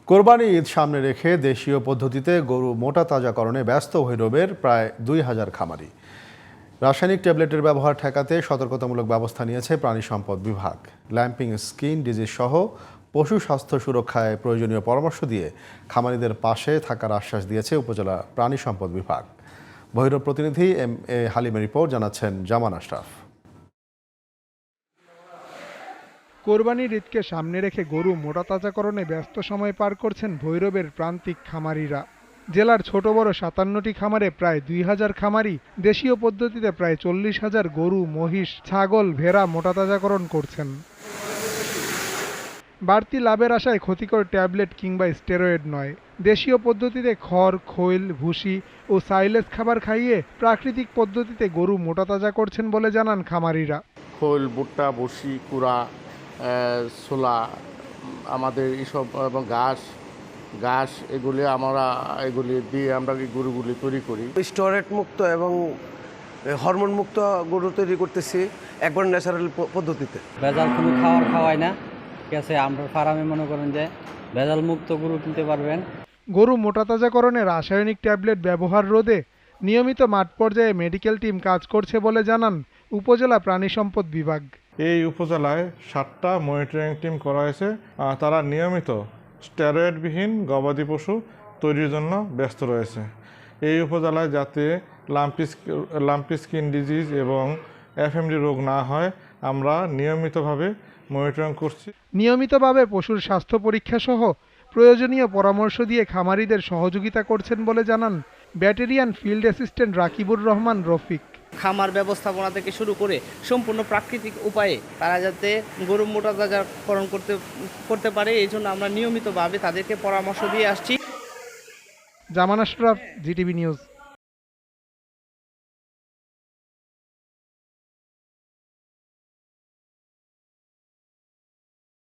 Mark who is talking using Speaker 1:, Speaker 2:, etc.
Speaker 1: কোরবানি ঈদ সামনে রেখে দেশীয় পদ্ধতিতে গরু মোটা তাজাকরণে ব্যস্ত ভৈরবের প্রায় ২,০০০ খামারি। রাসায়নিক ট্যাবলেটের ব্যবহার ঠেকাতে সতর্কতামূলক ব্যবস্থা নিয়েছে প্রাণী সম্পদ বিভাগ। ল্যাম্পিং স্কিন ডিজিজ সহ পশু স্বাস্থ্য সুরক্ষায় প্রয়োজনীয় পরামর্শ দিয়ে খামারিদের পাশে থাকার আশ্বাস দিয়েছে উপজেলা প্রাণী সম্পদ বিভাগ। ভৈরব প্রতিনিধি এম.এ. হালিমের রিপোর্ট, জানাচ্ছেন জামান আশরাফ।
Speaker 2: কোরবানির ঈদকে সামনে রেখে গরু মোটাতাজাকরণে ব্যস্ত সময় পার করছেন ভৈরবের প্রান্তিক খামারিরা। জেলার ছোট বড় ৫৭টি খামারে প্রায় ২,০০০ খামারি দেশীয় পদ্ধতিতে প্রায় ৪০,০০০ গরু, মহিষ, ছাগল, ভেড়া মোটাতাজাকরণ করছেন। বাড়তি লাভের আশায় ক্ষতিকর ট্যাবলেট কিংবা স্টেরয়েড নয়, দেশীয় পদ্ধতিতে খড়, খৈল, ভুসি ও সাইলেজ খাবার খাইয়ে প্রাকৃতিক পদ্ধতিতে গরু মোটাতাজা করছেন বলে জানান খামারিরা।
Speaker 3: খোল, ভুট্টা, বসি, কুড়া, ছোলা, আমাদের এইসব এবং ঘাস এগুলি দিয়ে আমরা এই গরুগুলি তৈরি করি।
Speaker 4: স্টেরয়েড মুক্ত এবং হরমোন মুক্ত গরু তৈরি করতেছি একবার ন্যাচারাল পদ্ধতিতে।
Speaker 5: ভেজাল কোনো খাওয়াই না, ঠিক আছে। আমরা ফার্মে মনে করেন যে ভেজাল মুক্ত গরু কিনতে পারবেন।
Speaker 2: গরু মোটাতাজাকরণে রাসায়নিক ট্যাবলেট ব্যবহার রোধে নিয়মিত মাঠ পর্যায়ে মেডিকেল টিম কাজ করছে বলে জানান উপজেলা প্রাণী সম্পদ বিভাগ।
Speaker 6: এই উপজেলায় ৭টা মনিটরিং টিম করা হয়েছে। তারা নিয়মিত স্টেরয়েডবিহীন গবাদি পশু তৈরির জন্য ব্যস্ত রয়েছে। এই উপজেলায় যাতে লাম্পি স্কিন ডিজিজ এবং এফএমডি রোগ না হয়, আমরা নিয়মিতভাবে মনিটরিং করছি।
Speaker 2: নিয়মিতভাবে পশুর স্বাস্থ্য পরীক্ষা সহ প্রয়োজনীয় পরামর্শ দিয়ে খামারিদের সহযোগিতা করছেন বলে জানান ব্যাটেরিয়ান ফিল্ড অ্যাসিস্ট্যান্ট রাকিবুর রহমান রফিক।
Speaker 7: খামার ব্যবস্থাপনা থেকে শুরু করে সম্পূর্ণ প্রাকৃতিক উপায়ে তারা যাতে গরু মোটাতাজাকরণ করতে পারে, এই জন্য আমরা নিয়মিতভাবে তাদেরকে পরামর্শ দিয়ে আসছি।
Speaker 2: জামান আশরাফ, জিটিভি নিউজ।